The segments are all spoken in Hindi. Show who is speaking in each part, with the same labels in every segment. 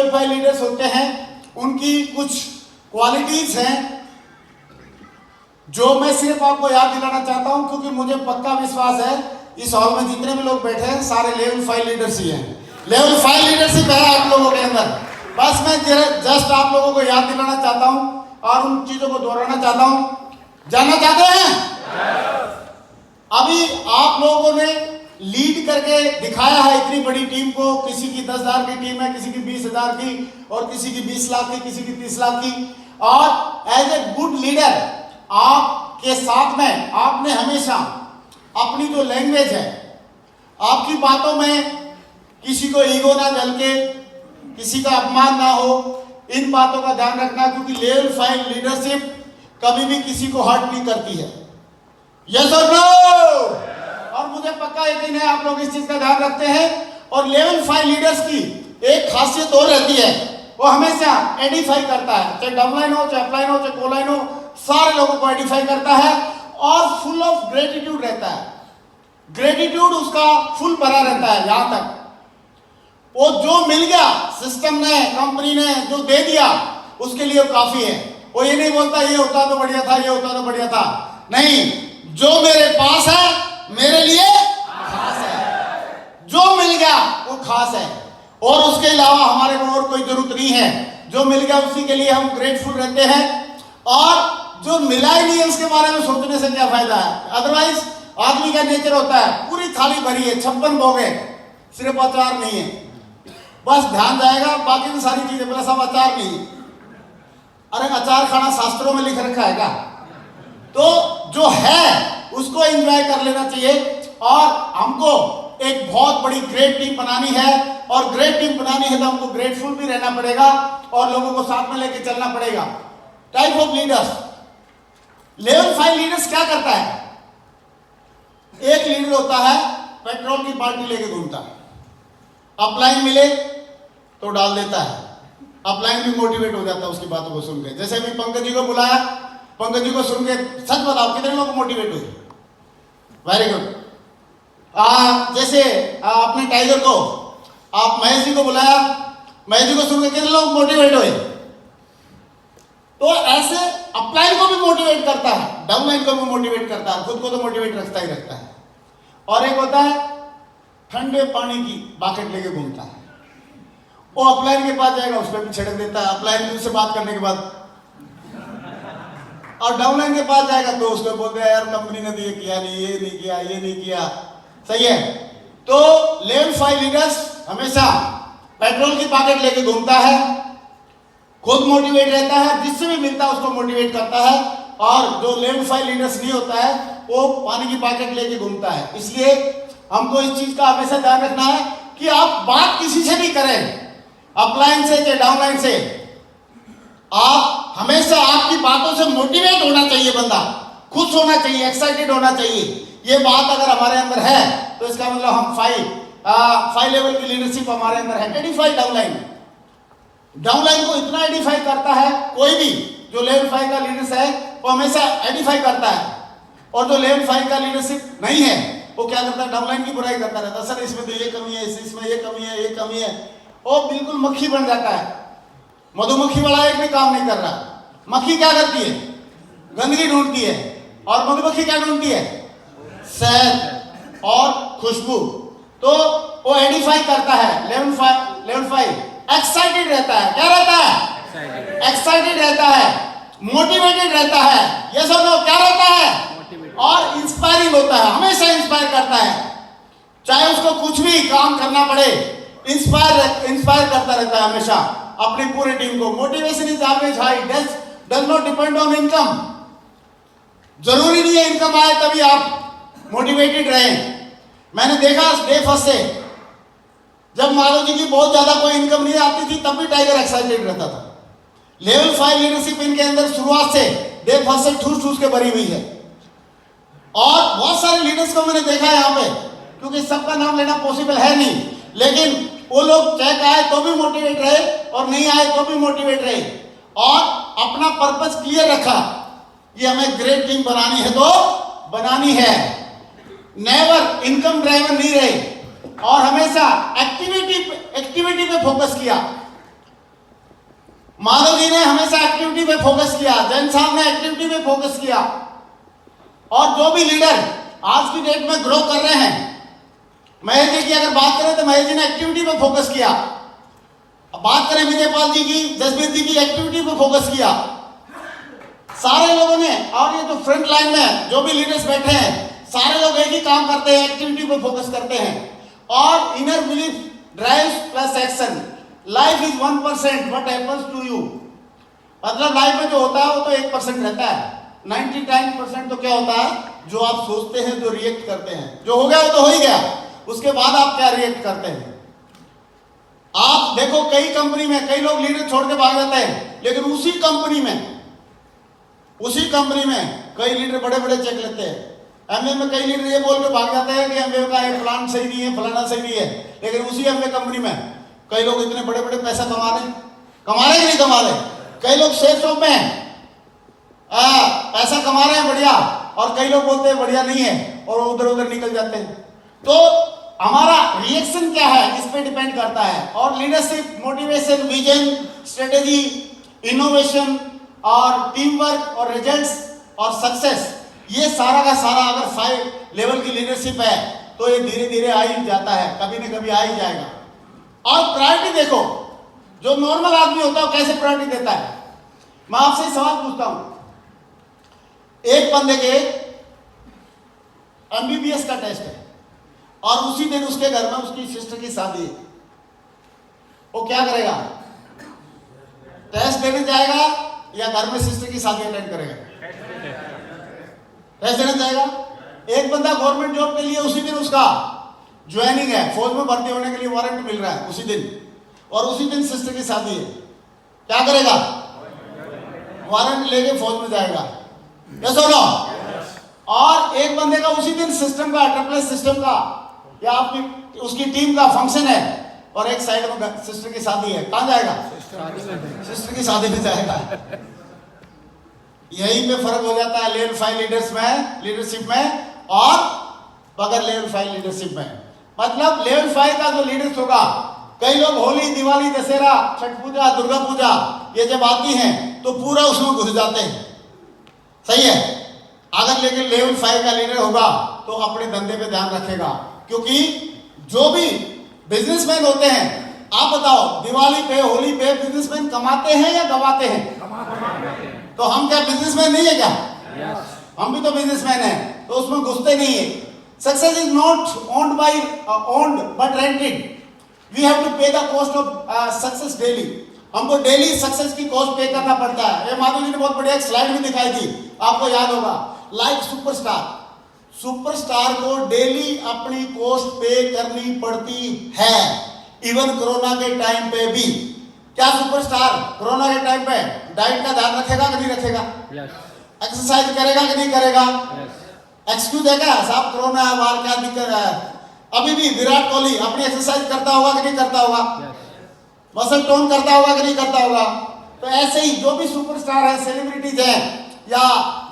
Speaker 1: लेवल 5 लीडर्स होते हैं उनकी कुछ क्वालिटीज हैं जो मैं सिर्फ आपको याद दिलाना चाहता हूं, क्योंकि मुझे पक्का विश्वास है इस हॉल में जितने भी लोग बैठे हैं सारे लेवल 5 लीडर्स ही हैं। लेवल 5 लीडरशिप है आप लोगों के अंदर। बस मैं जस्ट आप लोगों को याद दिलाना चाहता हूं और उन चीजों को दोहराना चाहता हूं। जानना चाहते हैं? अभी आप लोगों ने लीड करके दिखाया है इतनी बड़ी टीम को। किसी की 10,000 की टीम है, किसी की 20,000 की, और किसी की 20 लाख की, किसी की 30 लाख की। और एज ए गुड लीडर आपके साथ में आपने हमेशा अपनी जो लैंग्वेज है, आपकी बातों में किसी को ईगो ना झलके, किसी का अपमान ना हो, इन बातों का ध्यान रखना, क्योंकि लेवल 5 लीडरशिप कभी भी किसी को हर्ट नहीं करती है। यस और नो? और मुझे पक्का यकीन है आप लोग इस चीज का ध्यान रखते हैं। और लेवल 5 लीडर्स की एक खासियत और रहती है, वो हमेशा एडिफाई करता है, चाहे डाउनलाइन हो, चाहे अपलाइन हो, चाहे कोलाइन हो, सारे लोगों को एडिफाई करता है और फुल ऑफ ग्रेटिट्यूड रहता है। ग्रेटिट्यूड उसका फुल भरा रहता है। यहां तक वो जो मिल गया सिस्टम ने, कंपनी ने जो दे दिया, उसके लिए वो काफी है। वो ये नहीं बोलता ये होता तो बढ़िया था, ये होता तो बढ़िया था। नहीं, जो मेरे पास है मेरे लिए खास है। जो मिल गया वो खास है, और उसके अलावा हमारे को और कोई जरूरत नहीं है। जो मिल गया उसी के लिए हम ग्रेटफुल रहते हैं, और जो मिला ही नहीं है उसके बारे में सोचने से क्या फायदा है। अदरवाइज आदमी का नेचर होता है पूरी थाली भरी है, 56 भोग है, सिर्फ अचार नहीं है, बस ध्यान जाएगा, बाकी तो सारी चीजें, बोला सब अचार नहीं है। अरे अचार खाना शास्त्रों में लिख रखा है क्या? तो जो है उसको एंजॉय कर लेना चाहिए। और हमको एक बहुत बड़ी ग्रेट टीम बनानी है, और ग्रेट टीम बनानी है तो हमको ग्रेटफुल भी रहना पड़ेगा और लोगों को साथ में लेके चलना पड़ेगा। Type of leaders, level 5 leaders क्या करता है? एक लीडर होता है पेट्रोल की बाल्टी लेके घूमता है, अपलाइन मिले तो डाल देता है, अपलाइन भी मोटिवेट हो जाता है उसकी बातों को सुन के। जैसे अभी पंकज जी को बुलाया, पंकज जी को सुन के सच बताओ कितने लोग मोटिवेट हुए? Very good. जैसे अपने टाइगर को आप महेश जी को बुलाया, महेश जी को सुन के कितने लोग मोटिवेट हुए? तो ऐसे अपलाइन को भी मोटिवेट करता है, डाउनलाइन को भी मोटिवेट करता है, खुद को तो मोटिवेट रखता ही रखता है। और एक होता है ठंडे पानी की बाकेट लेके घूमता है, वो अपलाइन के पास जाएगा, उस पर भी छिड़क देता है अपलाइन से बात करने के बाद, और डाउनलाइन के पास जाएगा तो उसको बोलते हैं यार कंपनी ने तो ये किया नहीं, ये नहीं किया, ये नहीं किया। सही है। तो लेवल 5 लीडर्स हमेशा पेट्रोल की पैकेट लेके घूमता है, खुद मोटिवेट रहता है, जिससे भी मिलता है उसको मोटिवेट करता है। और जो लेवल 5 लीडर्स नहीं होता है वो पानी की पैकेट लेके घूमता है। इसलिए हमको इस चीज का हमेशा ध्यान रखना है कि आप बात किसी से भी करें, अपलाइन से या डाउनलाइन से, आप हमेशा आपकी बातों से मोटिवेट होना चाहिए, बंदा खुश होना चाहिए, एक्साइटेड होना चाहिए। ये बात अगर हमारे अंदर है तो इसका मतलब हम 5 लेवल की लीडरशिप हमारे अंदर है। एडिफाई डाउनलाइन को इतना एडिफाई करता है, कोई भी जो लेवल 5 का लीडर्स है वो हमेशा एडिफाई करता है, और जो लेवल 5 का लीडरशिप नहीं है वो क्या करता है? डाउनलाइन की बुराई करता रहता है। सर इसमें तो ये कमी है, इसमें ये कमी है, ये कमी है, वो बिल्कुल मक्खी बन जाता है। मधुमक्खी वाला एक भी काम नहीं कर रहा। मक्खी क्या करती है? गंदगी ढूंढती है, और मधुमक्खी क्या ढूंढती है? शहद और खुशबू। तो वो एडिफाई करता है। लेवल 5 एक्साइटेड रहता है। क्या रहता है? एक्साइटेड रहता है, मोटिवेटेड रहता है। ये सब लोग क्या रहता है? और इंस्पायरिंग होता है, हमेशा इंस्पायर करता है, चाहे उसको कुछ भी काम करना पड़े, इंस्पायर करता रहता है हमेशा अपनी पूरी टीम को। Motivation is always high, does not depend on income. जरूरी नहीं है इनकम आए तभी आप मोटिवेटेड रहे। मैंने देखा डे फर्स्ट से, जब माधव जी की बहुत ज्यादा कोई इनकम नहीं आती थी तब भी टाइगर एक्साइटेड रहता था। लेवल 5 लीडरशिप इनके अंदर शुरुआत से डे फर्स्ट से ठूस ठूस के भरी हुई है। और बहुत सारे लीडर्स को मैंने देखा है यहाँ पे, क्योंकि सबका नाम लेना पॉसिबल है नहीं, लेकिन वो लोग चेक आए तो भी मोटिवेट रहे और नहीं आए तो भी मोटिवेट रहे, और अपना पर्पस क्लियर रखा कि हमें ग्रेट टीम बनानी है तो बनानी है। नेवर इनकम ड्राइवर नहीं रहे, और हमेशा एक्टिविटी पे फोकस किया। माधव जी ने हमेशा एक्टिविटी पे फोकस किया, जैन साहब ने एक्टिविटी पे फोकस किया, और जो भी लीडर आज की डेट में ग्रो कर रहे हैं, महेश जी की अगर बात करें तो महेश जी ने एक्टिविटी पे फोकस किया। अब बात करें विजयपाल जी की, जसबीर जी की, एक्टिविटी पे फोकस किया सारे लोगों ने। और ये जो फ्रंट लाइन में जो भी लीडर्स बैठे हैं, सारे लोग एक ही काम करते हैं, एक्टिविटी पे फोकस करते हैं। और inner belief drives plus action, life is 1%, what happens to you. मतलब लाइफ में जो होता है वो तो 1% रहता है, 99% तो क्या होता है, जो आप सोचते हैं, जो रिएक्ट करते हैं। जो हो गया वो तो हो ही गया, उसके बाद आप क्या रिएक्ट करते हैं। आप देखो कई कंपनी में कई लोग लीडर छोड़ के भाग जाते हैं, लेकिन उसी कंपनी में कई लीडर बड़े बड़े चेक लेते हैं। एमवे में कई लीडर ये बोल के भाग जाते हैं कि एमवे का ये प्लान सही नहीं है, फलाना सही नहीं है, लेकिन उसी एमवे कंपनी में कई लोग इतने बड़े बड़े पैसा कमा रहे कि नहीं कमा रहे। कई लोग शेयर शॉप में पैसा कमा रहे हैं बढ़िया, और कई लोग बोलते हैं बढ़िया नहीं है और उधर उधर निकल जाते हैं। तो हमारा रिएक्शन क्या है इस पे डिपेंड करता है। और leadership, motivation, vision, strategy, innovation और टीम वर्क और रिजल्ट्स और सक्सेस, ये सारा का सारा अगर 5 लेवल की लीडरशिप है तो ये धीरे धीरे आ ही जाता है, कभी न कभी आ ही जाएगा। और प्रायोरिटी देखो, जो नॉर्मल आदमी होता है वो कैसे प्रायोरिटी देता है। मैं आपसे सवाल पूछता हूं, एक बंदे के एमबीबीएस का टेस्ट है और उसी दिन उसके घर में उसकी सिस्टर की शादी है, वो क्या करेगा? टेस्ट देने जाएगा या घर में सिस्टर की शादी अटेंड करेगा? टेस्ट देने जाएगा। एक बंदा गवर्नमेंट जॉब के लिए उसी दिन उसका ज्वाइनिंग है, फौज में भर्ती होने के लिए वारंट मिल रहा है उसी दिन, और उसी दिन सिस्टर की शादी है, क्या करेगा? वारंट लेके फौज में जाएगा, यस और नो? और एक बंदे का उसी दिन सिस्टम का, ट्रिपल सिस्टम का या आपकी उसकी टीम का फंक्शन है और एक साइड में सिस्टर की शादी है, कहां जाएगा? सिस्टर की शादी में जाएगा। यही पे फर्क हो जाता है लेवल 5 लीडरशिप में और बगैर लेवल 5 लीडरशिप में। मतलब लेवल 5 का जो लीडर्स होगा, कई लोग होली, दिवाली, दशहरा, छठ पूजा, दुर्गा पूजा ये जब आती हैं तो पूरा उसमें घुस जाते हैं, सही है। अगर लेकिन लेवल 5 का लीडर होगा तो अपने धंधे पे ध्यान रखेगा, क्योंकि जो भी बिजनेसमैन होते हैं, आप बताओ दिवाली पे, होली पे बिजनेसमैन कमाते हैं या गवाते हैं? तो हम क्या बिजनेसमैन नहीं है क्या? हम भी तो बिजनेसमैन हैं, तो उसमें घुसते नहीं है। Success is not owned but rented. We have to pay the cost of success daily. हमको डेली सक्सेस की कॉस्ट पे करना पड़ता है। ये माधव जी ने बहुत बढ़िया एक स्लाइड भी दिखाई थी, आपको याद होगा। लाइक सुपरस्टार को डेली अपनी कॉस्ट पे करनी पड़ती है, इवन कोरोना के टाइम पे भी। क्या सुपरस्टार कोरोना के टाइम पे डाइट का ध्यान रखेगा कि नहीं रखेगा? एक्सरसाइज करेगा कि नहीं करेगा? एक्सक्यूज है क्या साहब, कोरोना है बाहर, क्या दिक्कत है? अभी भी विराट कोहली अपनी एक्सरसाइज करता होगा कि नहीं करता होगा? मसल टोन करता होगा कि नहीं करता होगा? तो ऐसे ही जो भी सुपरस्टार है, सेलिब्रिटीज हैं, या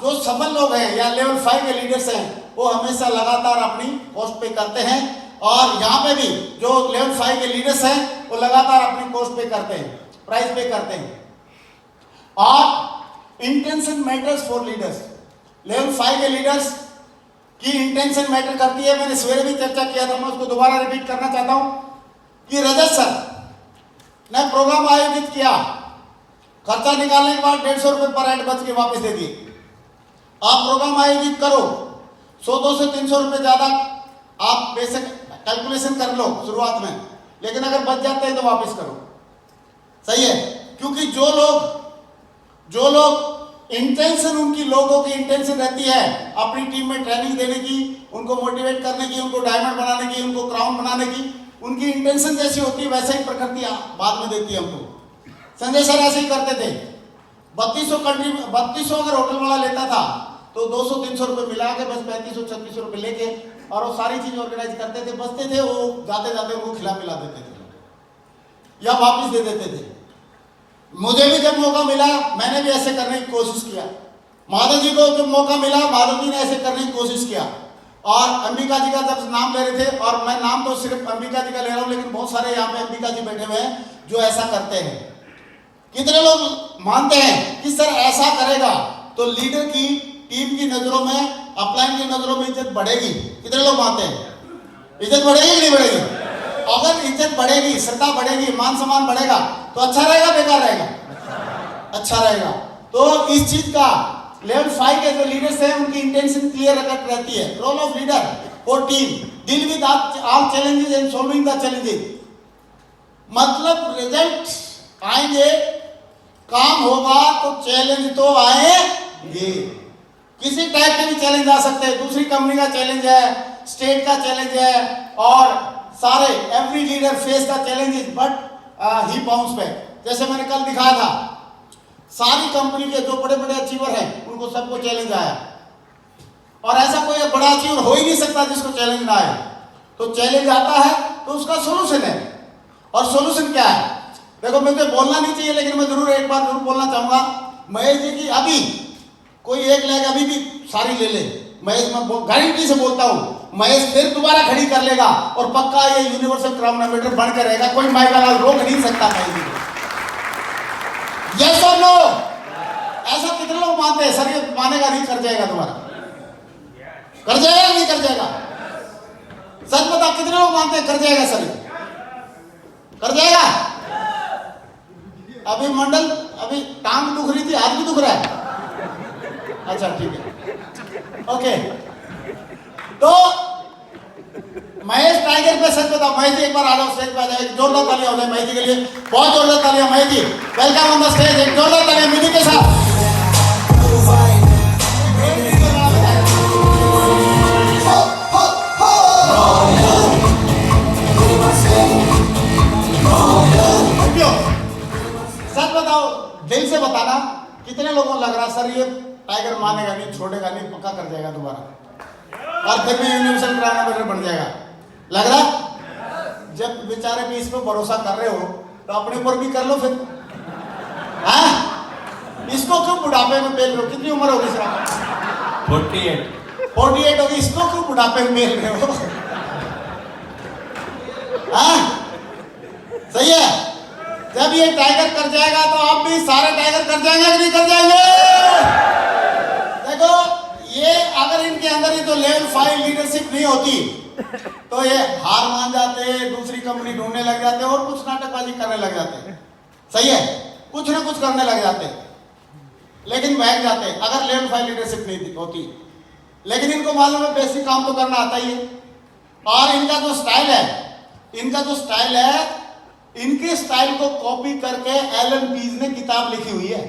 Speaker 1: जो सफल लोग हैं या लेवल 5 के लीडर्स हैं, वो हमेशा लगातार अपनी कॉस्ट पे करते हैं। और यहाँ पे भी जो लेवल 5 के लीडर्स हैं वो लगातार अपनी कॉस्ट पे करते हैं, प्राइस पे करते हैं। और intention matters for leaders. Level 5 के लीडर्स की इंटेंशन मैटर करती है। मैंने सवेरे भी चर्चा किया था, मैं उसको दोबारा रिपीट करना चाहता हूं कि रजत सर ने प्रोग्राम आयोजित किया, खर्चा निकालने के बाद 150 रुपए पर हेड बच के वापस दे दिए। आप प्रोग्राम आयोजित करो, 100 से 300 रुपए ज्यादा आप बेसिक कैलकुलेशन कर लो शुरुआत में, लेकिन अगर बच जाते हैं तो वापस करो, सही है। क्योंकि जो लोग इंटेंशन, उनकी लोगों की इंटेंशन रहती है अपनी टीम में ट्रेनिंग देने की, उनको मोटिवेट करने की, उनको डायमंड बनाने की, उनको क्राउन बनाने की, उनकी इंटेंशन जैसी होती है वैसे ही प्रकृति बाद में देती है हमको। संजय सर ऐसे ही करते थे। 3200 अगर होटल वाला लेता था तो 200-300 रुपए मिला के बस 3500-3600 रुपए लेके और वो सारी चीज ऑर्गेनाइज करते थे, बचते थे वो जाते जाते उनको खिला पिला देते थे या वापस दे देते थे। मुझे भी जब मौका मिला मैंने भी ऐसे करने की कोशिश किया। माधव जी को जब मौका मिला माधव जी ने ऐसे करने की कोशिश किया। और अंबिका जी का जब नाम ले रहे थे, और मैं नाम तो सिर्फ अंबिका जी का ले रहा हूँ, लेकिन बहुत सारे यहाँ पे अंबिका जी बैठे हुए हैं जो ऐसा करते हैं। कितने लोग मानते हैं कि सर ऐसा करेगा तो लीडर की, टीम की नजरों में, अपलाइन की नजरों में इज्जत बढ़ेगी? कितने लोग मानते हैं? इज्जत बढ़ेगी कि नहीं बढ़ेगी? अगर इज्जत बढ़ेगी, श्रद्धा बढ़ेगी, मान सम्मान बढ़ेगा तो अच्छा रहेगा बेकार रहेगा? अच्छा रहेगा। तो इस चीज का लेवल 5 के जो लीडर्स हैं उनकी इंटेंशन क्लियर रहती है। Role of leader for team, deal with all challenges and solving the challenges. मतलब रिजल्ट आएंगे, काम होगा तो चैलेंज तो आएंगे। किसी टाइप के भी चैलेंज आ सकते हैं, दूसरी कंपनी का चैलेंज है, स्टेट का चैलेंज है, और सारे every leader face the challenges but he bounce back. जैसे मैंने कल दिखाया था, सारी कंपनी के जो बड़े बड़े अचीवर हैं उनको सबको चैलेंज आया, और ऐसा कोई बड़ा अचीवर हो ही नहीं सकता जिसको चैलेंज ना आए। तो चैलेंज आता है तो उसका सोल्यूशन है, और सोल्यूशन क्या है? देखो मुझे बोलना नहीं चाहिए लेकिन मैं जरूर एक बार जरूर बोलना चाहूंगा। महेश जी की अभी कोई एक लेग अभी भी सारी ले ले, महेश, मैं गारंटी से बोलता हूं महेश फिर दोबारा खड़ी कर लेगा और पक्का ये यूनिवर्सल क्रोनोमीटर बनकर रहेगा। कोई माइकल रोक नहीं सकता महेश जी को। यस और नो? ऐसा कितने लोग मानते हैं? सर ये मानेगा नहीं, कर जाएगा दोबारा, कर जाएगा नहीं कर जाएगा? सच बता, कितने लोग मानते हैं कर जाएगा? सर कर जाएगा? अभी मंडल, अभी टांग दुख रही थी, आज भी दुख रहा है? अच्छा ठीक है, ओके। तो महेश टाइगर पे सच बताओ, महेश जी एक बार आ जाओ स्टेज पे, आ जाए, जोरदार तालियां हो जाए महेश जी के लिए, बहुत जोरदार तालियां Mahesh ji, welcome on the stage, एक जोरदार तालियां म्यूजिक के साथ। सच बताओ, दिल से बताना, कितने लोगों को लग रहा सर ये टाइगर मानेगा नहीं, छोड़ेगा नहीं, पक्का कर जाएगा दोबारा और फिर भी यूनिवर्सल क्रोनोमीटर बन जाएगा? लग रहा? जब बेचारे भी इस पे भरोसा कर रहे हो तो अपने ऊपर भी कर लो फिर। हाँ, इसको क्यों बुढ़ापे में पेल रहे हो? कितनी उम्र होगी सर? 48 होगी, इसको क्यों बुढ़ापे में पेल रहे हो? हाँ सही है। जब ये टाइगर कर जाएगा तो आप भी सारे टाइगर कर जाएंगे कि नहीं कर जाएंगे? देखो ये अगर इनके अंदर ही तो लेवल 5 लीडरशिप नहीं होती तो ये हार मान जाते, दूसरी कंपनी ढूंढने लग जाते और कुछ नाटकबाजी करने लग जाते। सही है, कुछ ना कुछ करने लग जाते, लेकिन बहक जाते अगर लेवल 5 लीडरशिप नहीं होती। लेकिन इनको मालूम है बेसिक काम तो करना आता ही है। और इनका जो स्टाइल है, इनके स्टाइल को कॉपी करके एलन पीज ने किताब लिखी हुई है।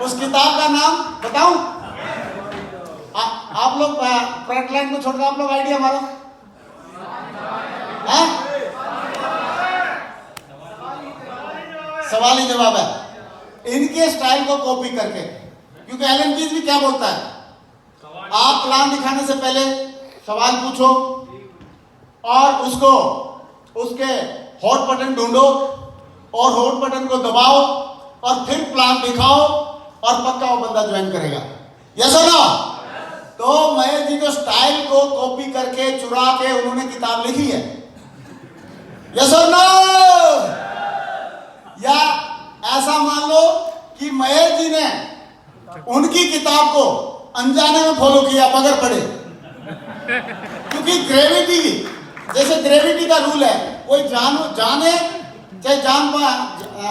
Speaker 1: उस किताब का नाम बताऊं? आप लोग फ्रंट लाइन को छोड़कर आप लोग आइडिया मारो। सवाल ही जवाब है, इनके स्टाइल को कॉपी करके। क्योंकि एलन पीज भी क्या बोलता है, आप प्लान दिखाने से पहले सवाल पूछो और उसको उसके हॉट बटन ढूंढो और हॉट बटन को दबाओ और फिर प्लान दिखाओ और पक्का वो बंदा ज्वाइन करेगा। यस और नो? तो महेश जी जो स्टाइल को कॉपी करके चुरा के उन्होंने किताब लिखी है। यस और नो? या ऐसा मान लो कि महेश जी ने उनकी किताब को अनजाने में फॉलो किया बगैर पढ़े। क्योंकि ग्रेविटी, जैसे ग्रेविटी का रूल है, कोई जाने चाहे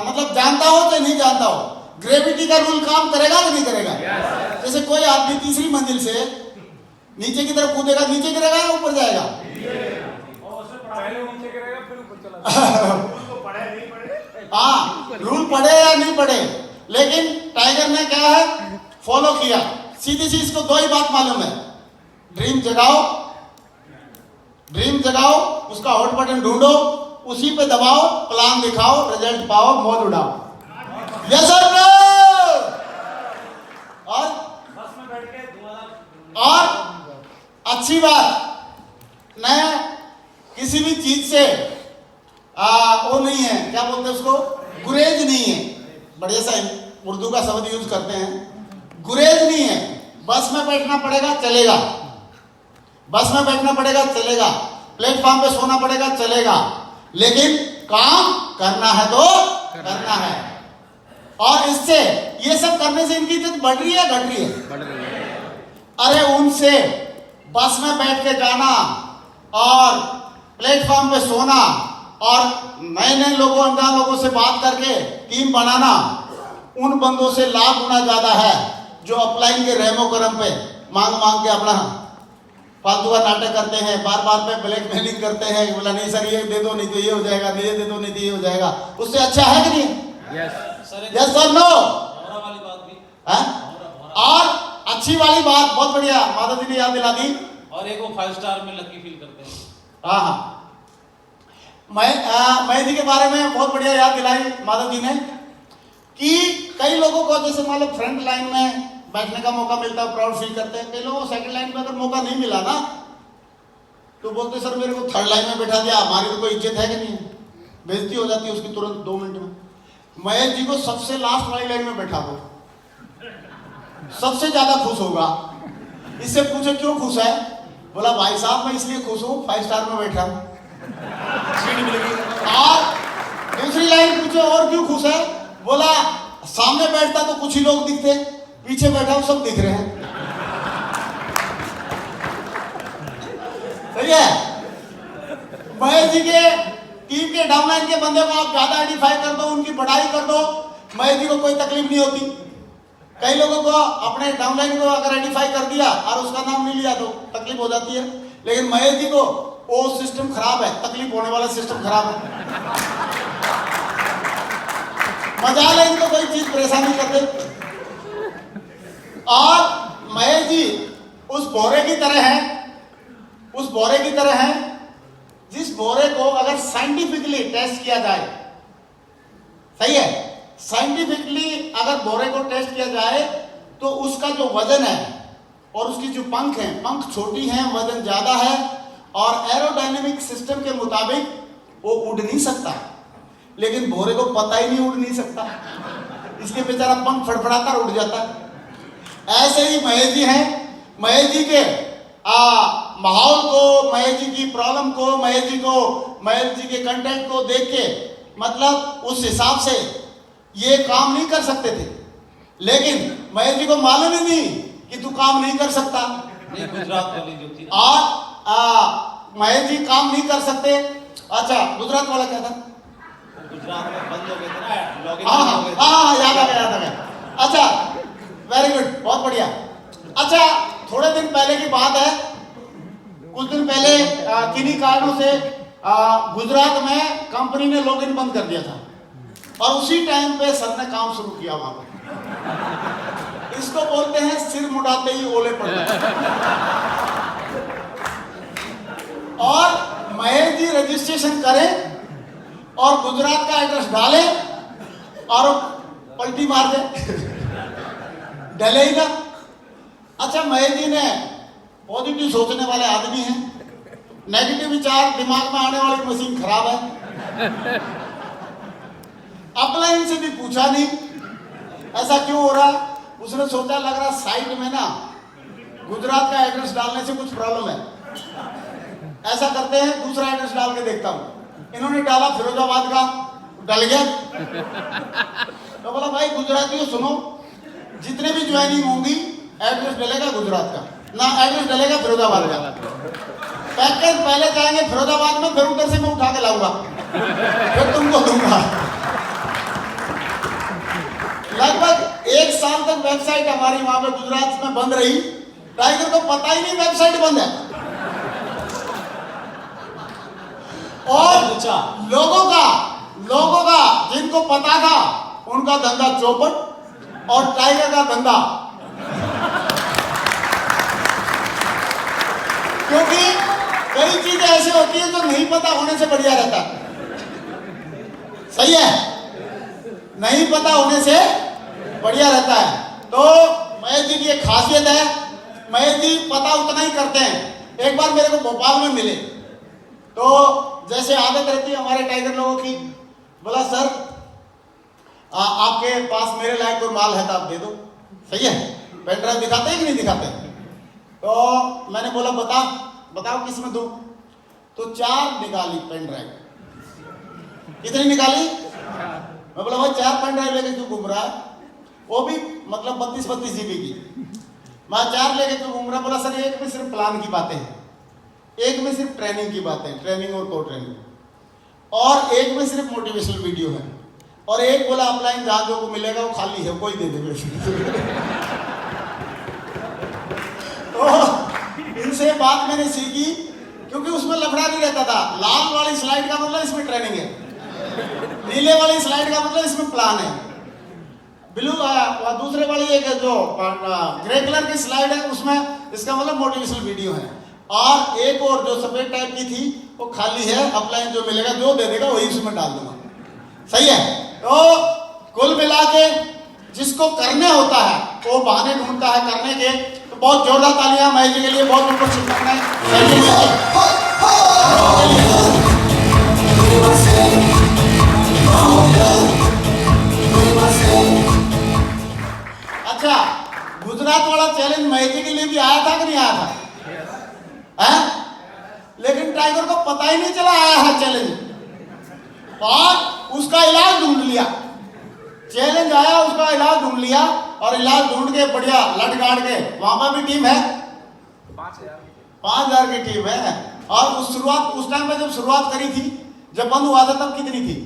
Speaker 1: मतलब जानता हो चाहे नहीं जानता हो, ग्रेविटी का रूल काम करेगा कि नहीं करेगा? जैसे कोई आदमी तीसरी मंजिल से नीचे की तरफ कूदेगा, नीचे गिरेगा या ऊपर जाएगा? हाँ, रूल पढ़े या नहीं पढ़े, लेकिन टाइगर ने क्या है फॉलो किया। सीधी सी इसको दो ही बात मालूम है, ड्रीम जगाओ, उसका हॉट बटन ढूंढो, उसी पे दबाओ, प्लान दिखाओ, रिजल्ट पाओ, मौज उड़ाओ। यस और नो? और अच्छी बात, मैं किसी भी चीज से वो नहीं है, क्या बोलते हैं उसको, गुरेज नहीं है। बढ़िया सा उर्दू का शब्द यूज करते हैं, गुरेज नहीं है। बस में बैठना पड़ेगा चलेगा, बस में बैठना पड़ेगा चलेगा, प्लेटफॉर्म पे सोना पड़ेगा चलेगा, लेकिन काम करना है तो करना है। और इससे ये सब करने से इनकी इज्जत बढ़ रही है घट रही है? बढ़ रही है। अरे उनसे बस में बैठ के जाना और प्लेटफॉर्म पे सोना और नए नए लोगों अनजान लोगों से बात करके टीम बनाना उन बंदों से लाख गुना ज्यादा है जो अपलाइन के रहमो करम पे मांग मांग के अपना फालतू का नाटक करते हैं, बार बार पे ब्लैकमेलिंग करते हैं, बोला नहीं सर ये दे दो नहीं तो ये हो जाएगा, ये दे दो नहीं तो ये हो जाएगा। उससे अच्छा है कि नहीं? यस सर नो वाली बात भी है। और अच्छी वाली बात बहुत बढ़िया माधव जी ने याद दिला दी।
Speaker 2: और एक वो 5 स्टार में लकी फील करते हैं।
Speaker 1: हाँ मैं जी के बारे में बहुत बढ़िया याद दिलाई माधव जी ने कि कई लोगों को जैसे मान लो फ्रंट लाइन में बैठने का मौका मिलता है, प्राउड फील करते हैं। कई लोगों को सेकंड लाइन में अगर मौका नहीं मिला ना तो बोलते सर मेरे को थर्ड लाइन में बैठा दिया, हमारी तो कोई इज्जत है कि नहीं? बेइज्जती हो जाती है उसकी तुरंत 2 मिनट में। महेश जी को सबसे लास्ट वाली लाइन में बैठा दो, सबसे ज्यादा खुश होगा। इससे पूछे क्यों खुश है? बोला भाई साहब मैं इसलिए खुश हूँ 5 स्टार में बैठा हूँ, सीट मिलेगी। और दूसरी लाइन पूछो और क्यों खुश है? बोला सामने बैठता तो कुछ ही लोग दिखते, पीछे बैठा हूं सब दिख रहे हैं। सही है। महेश जी के टीम के डाउनलाइन के बंदे को आप ज्यादा आइडेंटिफाई कर दो, उनकी बढ़ाई कर दो, महेश जी को कोई तकलीफ नहीं होती। कई लोगों को अपने डाउनलाइन को अगर आइडेंटिफाई कर दिया और उसका नाम नहीं लिया तो तकलीफ हो जाती है। लेकिन महेश जी को वो सिस्टम खराब है, तकलीफ होने वाला सिस्टम खराब है। मजाल है इनको कोई चीज परेशानी करते। और महेश जी उस बोरे की तरह है, उस बोरे की तरह है जिस बोरे को अगर साइंटिफिकली टेस्ट किया जाए, सही है, साइंटिफिकली अगर बोरे को टेस्ट किया जाए तो उसका जो वजन है और उसकी जो पंख है, पंख छोटी हैं, वजन ज्यादा है और एरोडायनेमिक सिस्टम के मुताबिक वो उड़ नहीं सकता। लेकिन बोरे को पता ही नहीं उड़ नहीं सकता, इसलिए बेचारा पंख फड़फड़ाता उड़ जाता है। ऐसे ही महेश जी हैं। महेश जी के माहौल को, महेश जी की प्रॉब्लम को, महेश जी के कंटेंट को देख के मतलब उस हिसाब से ये काम नहीं कर सकते थे। लेकिन महेश जी को मालूम ही नहीं कि तू काम नहीं कर सकता।
Speaker 2: गुजरात वाली जो थी
Speaker 1: और महेश जी काम नहीं कर सकते। अच्छा गुजरात वाला क्या था?
Speaker 2: गुजरात में बंद हो गए थे ना, लॉगिन
Speaker 1: हाँ याद आ गया। अच्छा वेरी गुड, बहुत बढ़िया। अच्छा थोड़े दिन पहले की बात है, कुछ दिन पहले किन्हीं कारणों से गुजरात में कंपनी ने लॉगिन बंद कर दिया था और उसी टाइम पे सर ने काम शुरू किया वहां पर। इसको बोलते हैं सिर मुड़ाते ही ओले पड़ते। और महेश जी रजिस्ट्रेशन करें और गुजरात का एड्रेस डाले और पलटी मार दे, डले ही ना। अच्छा महेश जी ने पॉजिटिव सोचने वाले आदमी हैं, नेगेटिव विचार दिमाग में आने वाली मशीन खराब है। अपलाइन से भी पूछा नहीं ऐसा क्यों हो रहा। उसने सोचा लग रहा साइट में ना गुजरात का एड्रेस डालने से कुछ प्रॉब्लम है, ऐसा करते हैं दूसरा एड्रेस डाल के देखता हूं। इन्होंने डाला फिरोजाबाद का, डल गया। तो बोला भाई गुजरातियों सुनो, जितने भी ज्वाइनिंग होंगी एड्रेस डलेगा गुजरात का ना, एड्रेस डलेगा फिरोजाबाद का। पैकेज पहले जाएंगे फिरोजाबाद में, फिर उधर से मैं उठा के लाऊंगा, फिर तुमको दूंगा। लगभग 1 साल तक वेबसाइट हमारी वहां पे गुजरात में बंद रही। टाइगर को पता ही नहीं वेबसाइट बंद है। और लोगों का जिनको पता था उनका धंधा चौपट और टाइगर का धंधा, क्योंकि कई चीजें ऐसी होती है जो नहीं पता होने से बढ़िया रहता है। सही है, नहीं पता होने से बढ़िया रहता है। तो महेश जी की एक खासियत है, महेश जी पता उतना ही करते हैं। एक बार मेरे को भोपाल में मिले तो जैसे आदत रहती है हमारे टाइगर लोगों की, बोला सर आपके पास मेरे लायक कोई माल है तो आप दे दो। सही है, पेन ड्राइव दिखाते हैं कि नहीं दिखाते? तो मैंने बोला बताओ किस में दूं? तो 4 निकाली पेन ड्राइव। कितनी निकाली? मैं बोला भाई 4 पेन ड्राइव लेके क्यों घूम रहा है? वो भी मतलब 32 जीबी की। मैं 4 लेके क्यों घूम रहा? बोला सर एक में सिर्फ प्लान की बातें हैं, एक में सिर्फ ट्रेनिंग की बातें, ट्रेनिंग और को ट्रेनिंग, और एक में सिर्फ मोटिवेशनल वीडियो है, और एक बोला अपलाइन जहां जो को मिलेगा वो खाली है, कोई दे देगा। तो इनसे बात मैंने सीखी, क्योंकि उसमें लफड़ा नहीं रहता था। लाल वाली स्लाइड का मतलब इसमें ट्रेनिंग है, नीले वाली स्लाइड का मतलब इसमें प्लान है, ब्लू दूसरे वाली एक जो ग्रे कलर की स्लाइड है उसमें इसका मतलब मोटिवेशनल वीडियो है, और एक और जो सफेद टाइप की थी वो खाली है, अपलाइन जो मिलेगा जो दे देगा वही उसमें डाल दूंगा। सही है। तो कुल मिला के जिसको करने होता है वो बहाने ढूंढता है करने के। तो बहुत जोरदार तालियां महेश जी के लिए, बहुत ऊपर शुभकामनाएं। अच्छा, गुजरात वाला चैलेंज महेश जी के लिए भी आया था कि नहीं आया था? है? लेकिन टाइगर को पता ही नहीं चला आया है चैलेंज, और उसका इलाज ढूंढ लिया। चैलेंज आया, उसका इलाज ढूंढ लिया, और इलाज ढूंढ के बढ़िया लट गाड़ के, वहां पर भी टीम है 5000 की टीम है। और उस टाइम पे जब शुरुआत करी थी, जब बंद हुआ था तब कितनी थी?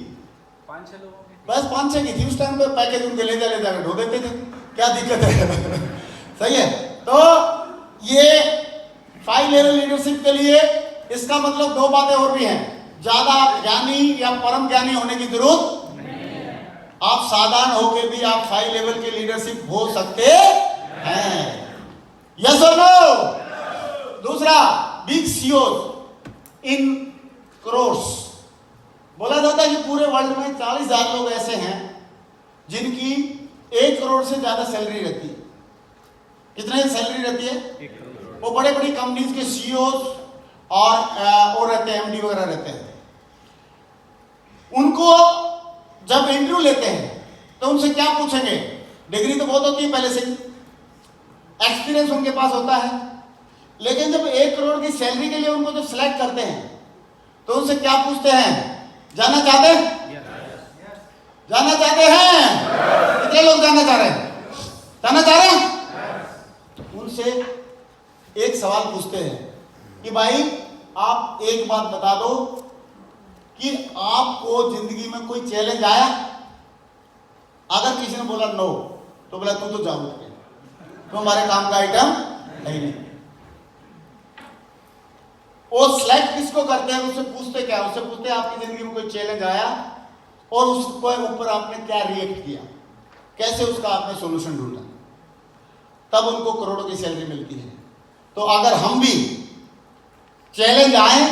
Speaker 2: 5-6 लोगों की,
Speaker 1: बस 5-6 की थी। उस टाइम पे पैकेज उनके ले जाकर ढो देते थे, क्या दिक्कत है? सही है। तो ये 5 लेवल लीडरशिप के लिए इसका मतलब 2 बातें और भी हैं। ज्यादा ज्ञानी या परम ज्ञानी होने की जरूरत, आप साधारण होकर भी आप 5 लेवल के लीडरशिप हो सकते हैं। यस और नो? दूसरा, बिग सीईओज इन करोर्स। बोला जाता है कि पूरे वर्ल्ड में 40,000 लोग ऐसे हैं जिनकी 1 करोड़ से ज्यादा सैलरी रहती है। कितने सैलरी रहती है? 1 करोड़। वो बड़े बड़ी कंपनीज के सीईओज और रहते हैं, एमडी वगैरह रहते हैं। उनको जब इंटरव्यू लेते हैं तो उनसे क्या पूछेंगे? डिग्री तो बहुत होती है पहले से, एक्सपीरियंस उनके पास होता है, लेकिन जब 1 करोड़ की सैलरी के लिए उनको जब सिलेक्ट करते हैं तो उनसे क्या पूछते हैं? जानना चाहते हैं? जानना चाहते हैं? कितने लोग जानना चाह रहे हैं? जानना चाह रहे हैं? उनसे एक सवाल पूछते हैं कि भाई आप एक बात बता दो कि आपको जिंदगी में कोई चैलेंज आया? अगर किसी ने बोला नो, तो बोला तू तो जाओ, तो हमारे काम का आइटम है ही नहीं। वो सिलेक्ट किसको करते हैं? उससे पूछते क्या? उससे पूछते हैं आपकी जिंदगी में कोई चैलेंज आया और उसके ऊपर आपने क्या रिएक्ट किया, कैसे उसका आपने सॉल्यूशन ढूंढा, तब उनको करोड़ों की सैलरी मिलती है। तो अगर हम भी चैलेंज आए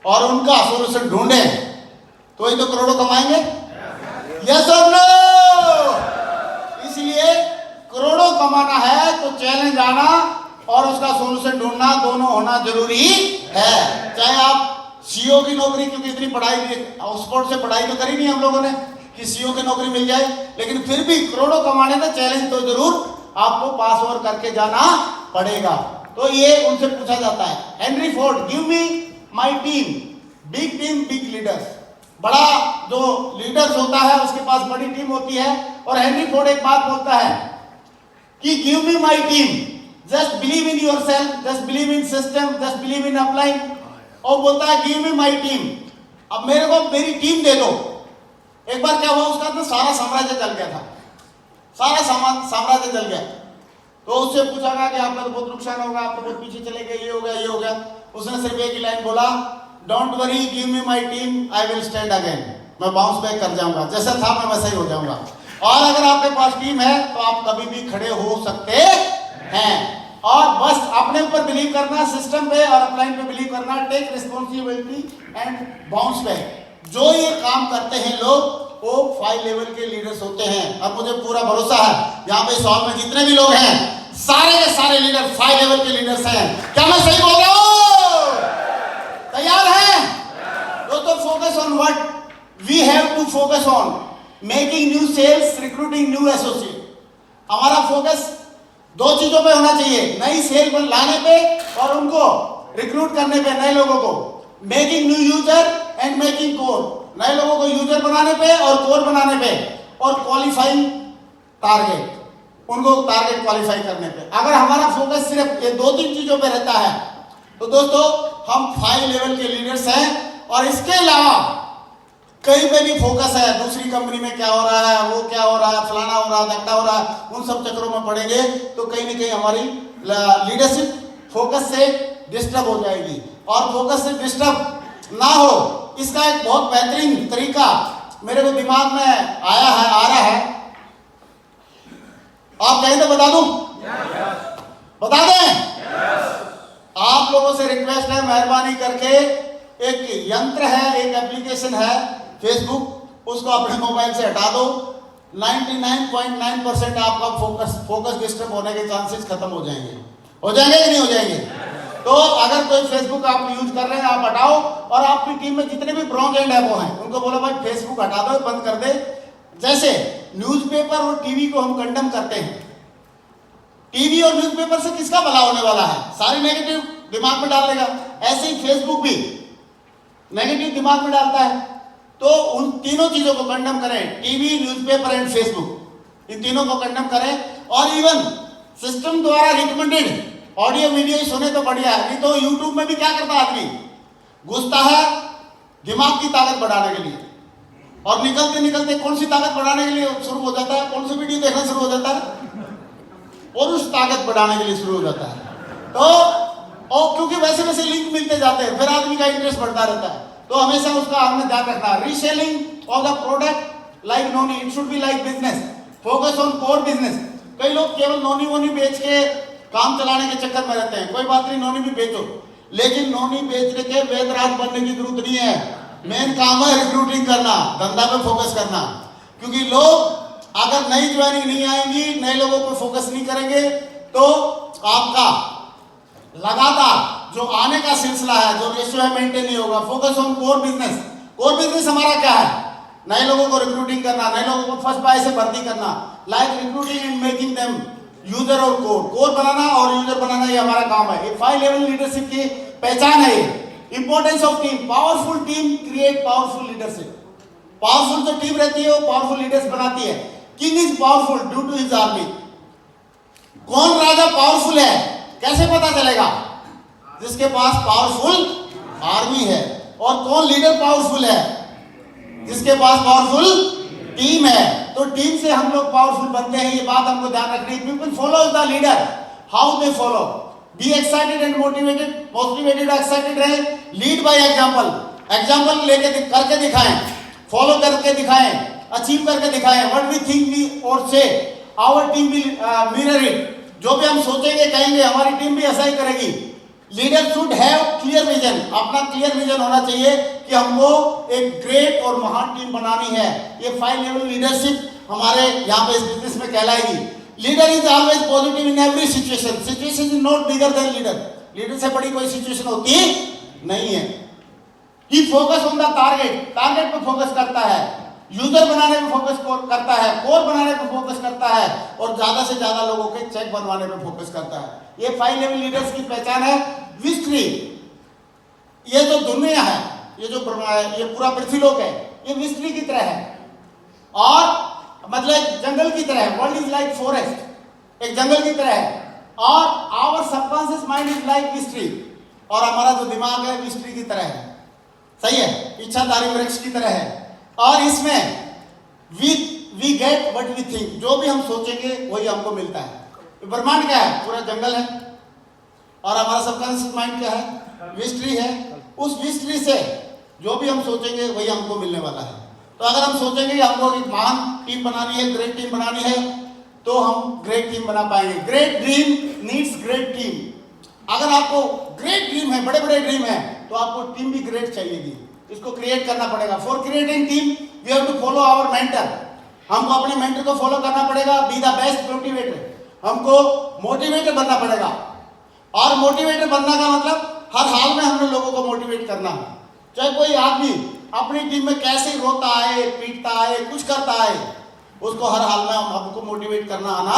Speaker 1: और उनका सॉल्यूशन ढूंढे तो ही तो करोड़ों कमाएंगे। यस और नो? इसलिए करोड़ों कमाना है तो चैलेंज आना और उसका सॉल्यूशन ढूंढना दोनों होना जरूरी है। चाहे आप सीईओ की नौकरी, क्योंकि इतनी पढ़ाई ऑक्सफोर्ड से पढ़ाई तो करी नहीं हम लोगों ने कि सीईओ की नौकरी मिल जाए, लेकिन फिर भी करोड़ों कमाने का चैलेंज तो जरूर आपको पास ओवर करके जाना पड़ेगा। तो ये उनसे पूछा जाता है। Henry Ford, give me my team, big team big leaders. बड़ा जो लीडर्स होता है उसके पास बड़ी टीम होती है, और हेनरी फोर्ड एक बात बोलता है कि give me my team, just believe in yourself, just believe in system, just believe in upline. और बोलता है गिव मी माय टीम, अब मेरे को मेरी टीम दे दो। एक बार क्या हुआ, उसका तो सारा साम्राज्य जल गया था, सारा साम्राज्य जल गया। तो उससे पूछा गया कि आपका तो बहुत नुकसान होगा, आप तो बहुत पीछे चले गए, ये हो गया ये हो गया। उसने सिर्फ एक ही लाइन बोला, don't worry, give me my team, I will stand again. मैं बाउंस बैक कर जाऊंगा, जैसा था मैं वैसा ही हो जाऊंगा। और अगर आपके पास टीम है तो आप कभी भी खड़े हो सकते हैं। और बस अपने ऊपर बिलीव करना, सिस्टम पे और अपलाइन पे बिलीव करना, take responsibility and bounce back. जो ये काम करते हैं लोग वो 5 लेवल के लीडर्स होते हैं। और मुझे पूरा भरोसा है यहाँ पे इस हॉल में जितने भी लोग हैं सारे के सारे लीडर 5 लेवल के लीडर्स हैं। क्या मैं सही बोल रहा हूँ? तैयार हैं दोस्तों? Focus on what we have to focus on, making new sales, recruiting new associate. हमारा फोकस 2 चीजों पे होना चाहिए, नई सेल पर लाने पे और उनको रिक्रूट करने पे, नए लोगों को। Making new user and making core. नए लोगों को यूजर बनाने पे और कोर बनाने पे और क्वालिफाइंग टारगेट, उनको टारगेट क्वालिफाई करने पे। अगर हमारा फोकस सिर्फ ये 2-3 चीजों पे रहता है तो दोस्तों हम 5 लेवल के लीडर्स हैं। और इसके अलावा कहीं पे भी फोकस है, दूसरी कंपनी में क्या हो रहा है, वो क्या हो रहा है, फलाना हो रहा है, धक्का हो रहा है, उन सब चक्करों में पड़ेंगे तो कहीं ना कहीं हमारी लीडरशिप फोकस से डिस्टर्ब हो जाएगी। और फोकस से डिस्टर्ब ना हो इसका एक बहुत बेहतरीन तरीका मेरे को दिमाग में आया है, आ रहा है। आप कहें तो बता दूं? बता दें? आप लोगों से रिक्वेस्ट है, मेहरबानी करके एक यंत्र है, एक एप्लीकेशन है फेसबुक, उसको अपने मोबाइल से हटा दो। 99.9% आपका फोकस डिस्टर्ब होने के चांसेस खत्म हो जाएंगे। हो जाएंगे कि नहीं हो जाएंगे? तो अगर कोई फेसबुक आप यूज कर रहे हैं आप हटाओ, और आपकी टीम में जितने भी ब्रॉन्ज एंड है वो हैं उनको बोलो भाई फेसबुक हटा दो, बंद कर दे। जैसे न्यूज़पेपर और टीवी को हम कंडम करते हैं, टीवी और न्यूज़पेपर से किसका भला होने वाला है? सारी नेगेटिव दिमाग में डाल देगा। ऐसे ही फेसबुक भी नेगेटिव दिमाग में डालता है। तो उन तीनों चीजों को कंडम करें, टीवी, न्यूज़पेपर एंड फेसबुक, इन तीनों को कंडम करें। और इवन सिस्टम द्वारा रिकमेंडेड ऑडियो वीडियो सुने तो बढ़िया है, नहीं तो यूट्यूब में भी क्या करता है आदमी, घुसता है दिमाग की ताकत बढ़ाने के लिए, और निकलते निकलते कौन सी ताकत बढ़ाने के लिए शुरू हो जाता है, कौन सी वीडियो देखना शुरू हो जाता है, और उस ताकत बढ़ाने के लिए शुरू हो जाता है। तो और क्योंकि वैसे वैसे लिंक मिलते जाते हैं, फिर आदमी का इंटरेस्ट बढ़ता रहता है। तो हमेशा उसका हमने ध्यान रखना है। Reselling of the product like noni, it should be like business, focus on core business. कई लोग केवल नोनी वोनी बेच के काम चलाने के चक्कर में रहते हैं। कोई बात नहीं, नोनी भी बेचो, लेकिन नोनी बेचने के वेदराज बनने की जरूरत नहीं है। मेन काम है रिक्रूटिंग करना, धंधा पे फोकस करना। क्योंकि लोग अगर नई ज्वाइनिंग नहीं आएंगी, नए लोगों पर फोकस नहीं करेंगे, तो आपका लगातार जो आने का सिलसिला है, जो रेशियो है, मेंटेन नहीं होगा। Focus on core business. Core business हमारा क्या है? नए लोगों को रिक्रूटिंग करना, नए लोगों को फर्स्ट बाय से भर्ती करना, like recruiting and making them user और कोर बनाना और यूजर बनाना, ये हमारा काम है। ये 5 लेवल लीडरशिप की पहचान है। Importance of team, powerful team create powerful leadership. Powerful जो टीम रहती है वो पावरफुल लीडर्स बनाती है। King is powerful due to his army. कौन राजा पावरफुल है कैसे पता चलेगा? जिसके पास पावरफुल आर्मी है। और कौन लीडर पावरफुल है? जिसके पास पावरफुल टीम है। तो टीम से हम लोग पावरफुल बनते हैं, ये बात हमको ध्यान रखनी है। People follow the leader, how they follow. Be excited and motivated excited रहे। लीड बाय एग्जांपल, एग्जांपल लेके करके दिखाएं, फॉलो करके दिखाएं, अचीव करके दिखाएं। व्हाट वी थिंक वी और से our team will mirror it. जो भी हम सोचेंगे कहेंगे हमारी टीम भी ऐसा ही करेगी। Leader should have clear vision, अपना क्लियर विजन होना चाहिए कि हमको एक ग्रेट और महान टीम बनानी है। ये 5 लेवल लीडरशिप हमारे यहाँ पे इस बिजनेस में कहलाएगी। Leader is always positive in every situation. Situation is not bigger than leader. Leader से बड़ी कोई सिचुएशन होती नहीं है। He focus on the target, target पे फोकस करता है। यूजर बनाने पे फोकस करता है, कोर बनाने पे फोकस करता है, और ज्यादा से ज्यादा लोगों के चेक बनवाने पे फोकस करता है। ये 5 लेवल लीडर्स की पहचान है। विस्ट्री, ये जो दुनिया है, ये जो ये पूरा पृथ्वीलोक है, ये विस्ट्री की तरह है, और मतलब जंगल की तरह है। वर्ल्ड इज लाइक फॉरेस्ट, एक जंगल की तरह है। और our subconscious mind is like विस्ट्री, और हमारा जो दिमाग है विस्ट्री की तरह है। सही है, इच्छाधारी वृक्ष की तरह है। और इसमें we get what we think, जो भी हम सोचेंगे वही हमको मिलता है। ब्रह्मांड क्या है? पूरा जंगल है। और हमारा सबकॉन्शियस माइंड क्या है? विस्ट्री है। उस विस्ट्री से जो भी हम सोचेंगे वही हमको मिलने वाला है। तो अगर हम सोचेंगे कि हमको एक महान टीम बनानी है, ग्रेट टीम बनानी है, तो हम ग्रेट टीम बना पाएंगे। Great dream needs great team. अगर आपको ग्रेट ड्रीम है, बड़े बड़े ड्रीम है, तो आपको टीम भी ग्रेट चाहिएगी। इसको क्रिएट करना पड़ेगा। For creating team we have to follow our mentor. हमको अपने मेंटर को फॉलो करना पड़ेगा। बी द बेस्ट मोटिवेटर, हमको मोटिवेटर बनना पड़ेगा। और मोटिवेटर बनना का मतलब हर हाल में हमने लोगों को मोटिवेट करना है। चाहे कोई आदमी अपनी टीम में कैसे रोता है, पीटता है, कुछ करता है, उसको हर हाल में हमको मोटिवेट करना आना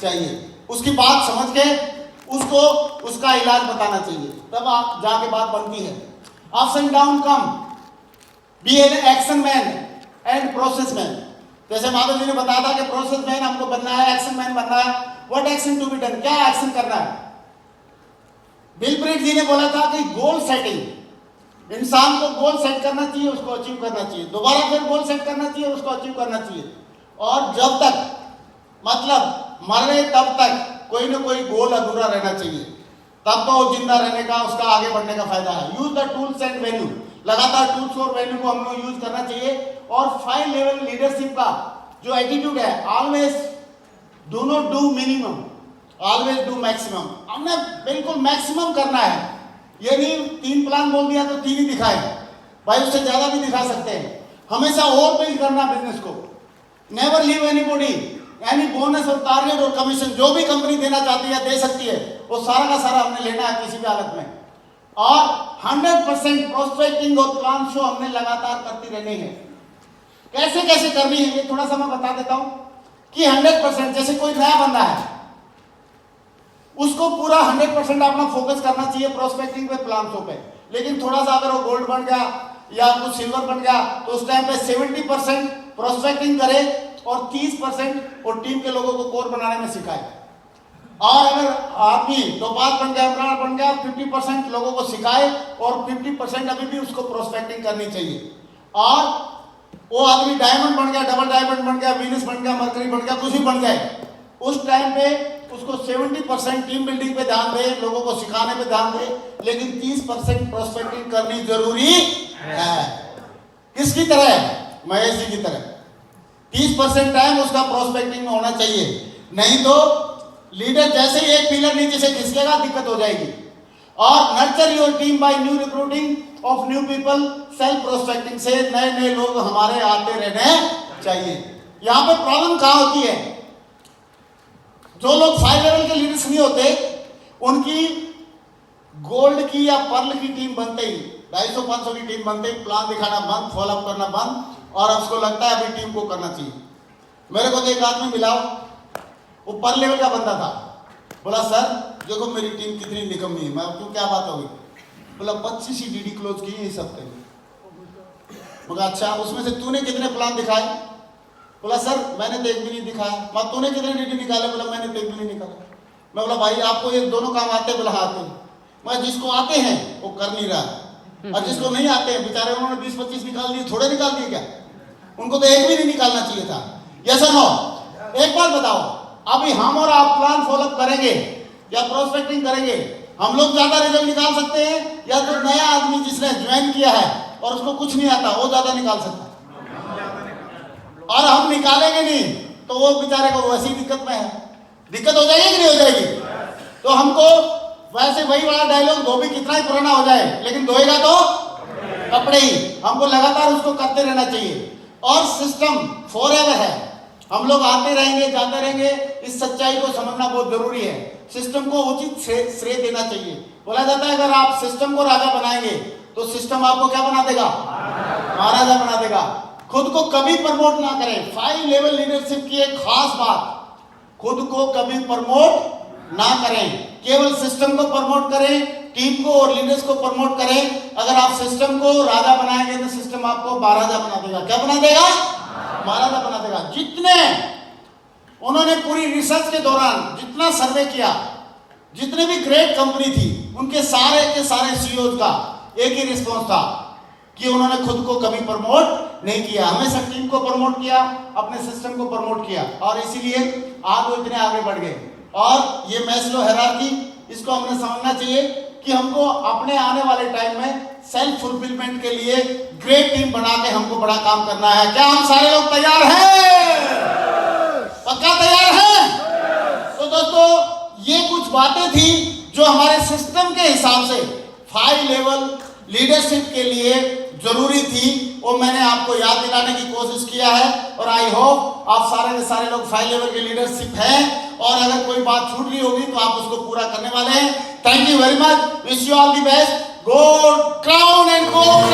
Speaker 1: चाहिए। उसकी बात समझ के उसको उसका इलाज बताना चाहिए, तब आप जाके बात बनती है। Ups and down come, be an action man and process man. जैसे माधव जी ने बताया था कि प्रोसेस मैन हमको बनना है, एक्शन मैन बनना है। What action to be done, क्या एक्शन करना है। बिल प्रीट जी ने बोला था कि गोल सेटिंग, इंसान को गोल सेट करना चाहिए, उसको अचीव करना चाहिए, दोबारा फिर गोल सेट करना चाहिए, उसको अचीव करना चाहिए। और जब तक मतलब मरे तब तक कोई ना कोई गोल अधूरा रहना चाहिए, तब तो जिंदा रहने का, उसका आगे बढ़ने का फायदा है। Use the tools and value, लगातार टूल्स और वैल्यू को हम लोग यूज करना चाहिए। और 5 लेवल लीडरशिप का जो एटीट्यूड है, always do not do minimum, always do maximum. हमने बिल्कुल मैक्सिमम करना है। ये नहीं 3 प्लान बोल दिया तो 3 ही दिखाए भाई, उससे ज्यादा भी दिखा सकते हैं। हमेशा और बिल्ड करना बिजनेस को। नेवर लीव एनीबॉडी, यानी बोनस और टारगेट और कमीशन जो भी कंपनी देना चाहती है, दे सकती है, वो सारा का सारा हमने लेना है किसी भी हालत में। और 100% प्रोस्पेक्टिंग और प्लान शो हमने लगातार करती रहनी है। कैसे कैसे करनी है ये थोड़ा सा मैं बता देता हूं कि 100%, जैसे कोई नया बंदा है, उसको पूरा 100% अपना फोकस करना चाहिए प्रोस्पेक्टिंग पे, प्लान शो पे। लेकिन थोड़ा सा अगर वो गोल्ड बन गया या कुछ सिल्वर बन गया तो उस टाइम पे 70% प्रोस्पेक्टिंग करे और 30% वो टीम के लोगों को कोर बनाने में सिखाए। और अगर आदमी टोपाज बन गया, एमराल्ड बन गया, 50% लोगों को सिखाए और 50% अभी भी उसको प्रोस्पेक्टिंग करनी चाहिए। और वो आदमी डायमंड बन गया, डबल डायमंड बन गया, वीनस बन गया, मरकरी बन गया, कुछ भी बन जाए, उस टाइम पे उसको 70% टीम बिल्डिंग पे ध्यान दे, लोगों को सिखाने पे ध्यान दे, लेकिन 30% प्रोस्पेक्टिंग करनी जरूरी है। किसकी तरह? महेश जी की तरह 30% टाइम उसका प्रोस्पेक्टिंग में होना चाहिए। नहीं तो लीडर जैसे ही एक पिलर नीचे से खिसकेगा, दिक्कत हो जाएगी। और nurture your team by new recruiting of new people, self prospecting से नए नए लोग हमारे आते रहने चाहिए। यहां पे प्रॉब्लम कहां होती है? जो लोग 5 लेवल के लीडर्स नहीं होते, उनकी गोल्ड की या पर्ल की टीम बनते ही, 250-500 की टीम बनते ही प्लान दिखाना बंद, फॉलोअप करना बंद, और उसको लगता है अभी टीम को करना चाहिए। मेरे को तो एक आदमी मिला, वो पर्ल लेवल का बंदा था। बोला सर देखो मेरी टीम कितनी निकम्मी है। मैं क्यों, क्या बात हो गई? बोला 25 ही डीडी क्लोज की इस हफ्ते में। बोला अच्छा, उसमें से तूने कितने प्लान दिखाए? बोला सर मैंने तो एक भी नहीं दिखाया। मैं तूने कितने डीडी निकाले? बोला मैंने तो एक भी नहीं निकाला। मैं बोला भाई आपको ये दोनों काम आते हैं? बोला आते हैं। मैं जिसको आते हैं वो कर नहीं रहा, और जिसको नहीं आते हैं बेचारे उन्होंने 20-25 निकाल दिए, थोड़े निकाल दिए क्या? उनको तो एक भी नहीं निकालना चाहिए था। यस और नो? एक बात बताओ, अभी हम और आप प्लान फॉलोअप करेंगे या प्रोस्पेक्टिंग करेंगे, हम लोग ज्यादा रिजल्ट निकाल सकते हैं या तो नया आदमी जिसने ज्वाइन किया है और उसको कुछ नहीं आता वो ज्यादा निकाल सकता है? और हम निकालेंगे नहीं तो वो बेचारे को वैसी दिक्कत में है। दिक्कत हो जाएगी कि नहीं हो जाएगी? तो हमको वैसे वही वाला डायलॉग, धोबी कितना ही पुराना हो जाए लेकिन धोएगा तो कपड़े ही। हमको लगातार उसको करते रहना चाहिए। और सिस्टम फॉरएवर है, हम लोग आते रहेंगे जाते रहेंगे। इस सच्चाई को समझना बहुत जरूरी है। सिस्टम को उचित श्रेय देना चाहिए। बोला जाता है अगर आप सिस्टम को राजा बनाएंगे तो सिस्टम आपको क्या बना देगा? महाराजा बना देगा। खुद को कभी प्रमोट ना करें। 5 लेवल लीडरशिप की एक खास बात, खुद को कभी प्रमोट ना करें, केवल सिस्टम को प्रमोट करें, टीम को और लीडर्स को प्रमोट करें। अगर आप सिस्टम को राजा बनाएंगे तो सिस्टम आपको महाराजा बना देगा। क्या बना देगा? महाराजा बना देगा। जितने उन्होंने पूरी रिसर्च के दौरान जितना सर्वे किया, जितने भी ग्रेट कंपनी थी, उनके सारे के सारे सीईओ का एक ही रिस्पॉन्स था कि उन्होंने खुद को कभी प्रमोट नहीं किया, हमेशा टीम को प्रमोट किया, अपने सिस्टम को प्रमोट किया, और इसीलिए आज वो इतने आगे बढ़ गए। और ये मैस्लो हायरार्की, इसको हमने समझना चाहिए कि हमको अपने आने वाले टाइम में सेल्फ फुलफिलमेंट के लिए ग्रेट टीम बना के हमको बड़ा काम करना है। क्या हम सारे लोग तैयार हैं? पक्का तैयार हैं? तो दोस्तों ये कुछ बातें थी जो हमारे सिस्टम के हिसाब से 5 लेवल लीडरशिप के लिए जरूरी थी, वो मैंने आपको याद दिलाने की कोशिश किया है। और आई होप आप सारे के सारे लोग 5 लेवल के लीडरशिप हैं, और अगर कोई बात छूट रही होगी तो आप उसको पूरा करने वाले हैं। Thank you very much, wish you all the best, gold crown and gold.